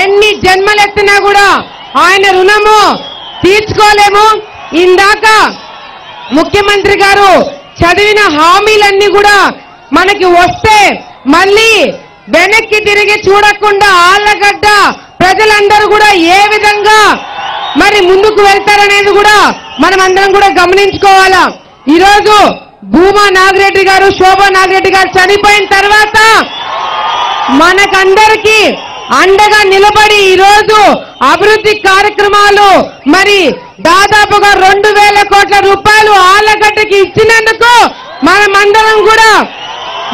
ఎన్ని జన్మలెత్తినా కూడా ఆయన రుణము తీర్చుకోలేము. ఇందాక ముఖ్యమంత్రి గారు చదివిన హామీలన్నీ కూడా మనకి వస్తే మళ్ళీ వెనక్కి తిరిగి చూడకుండా ఆళ్లగడ్డ ప్రజలందరూ కూడా ఏ విధంగా మరి ముందుకు వెళ్తారనేది కూడా మనం అందరం కూడా గమనించుకోవాలా. ఈరోజు భూమా నాగిరెడ్డి గారు, శోభా నాగిరెడ్డి గారు చనిపోయిన తర్వాత మనకందరికీ అండగా నిలబడి ఈరోజు అభివృద్ధి కార్యక్రమాలు మరి దాదాపుగా 2,000 కోట్ల రూపాయలు ఆళ్లగడ్డకి ఇచ్చినందుకు మనమందరం కూడా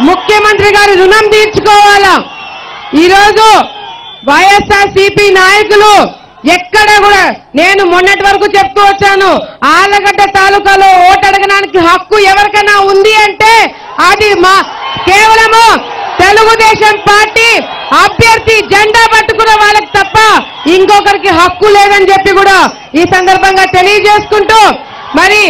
ముఖ్యమంత్రి గారి రుణం తీర్చుకోవాలా. ఈరోజు వైఎస్ఆర్సీపీ నాయకులు ఎక్కడ కూడా నేను మొన్నటి వరకు చెప్తూ వచ్చాను, ఆళ్లగడ్డ తాలూకాలో ఓటు అడగడానికి హక్కు ఎవరికైనా ఉంది అంటే అది కేవలము తెలుగుదేశం పార్టీ అభ్యర్థి జెండా పట్టుకున్న వాళ్ళకి తప్ప ఇంకొకరికి హక్కు లేదని చెప్పి కూడా ఈ సందర్భంగా తెలియజేసుకుంటూ, మరి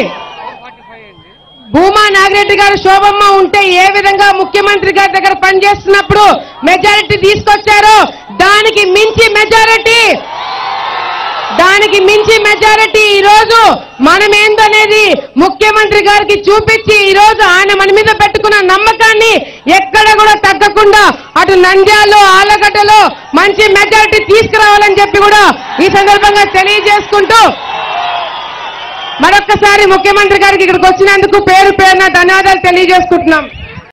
భూమా నాగిరెడ్డి గారు, శోభమ్మ ఉంటే ఏ విధంగా ముఖ్యమంత్రి గారి దగ్గర పనిచేస్తున్నప్పుడు మెజారిటీ తీసుకొచ్చారో దానికి మించి మెజారిటీ ఈరోజు మనమేందనేది ముఖ్యమంత్రి గారికి చూపించి ఈరోజు ఆయన మన మీద పెట్టుకున్న నమ్మకాన్ని ఎక్కడ కూడా తగ్గకుండా అటు నంద్యాలలో, ఆళ్లగడ్డలో మంచి మెజారిటీ తీసుకురావాలని చెప్పి కూడా ఈ సందర్భంగా తెలియజేసుకుంటూ మరొక్కసారి ముఖ్యమంత్రి గారికి ఇక్కడికి వచ్చినందుకు పేరు పేరున ధన్యవాదాలు తెలియజేసుకుంటున్నాం.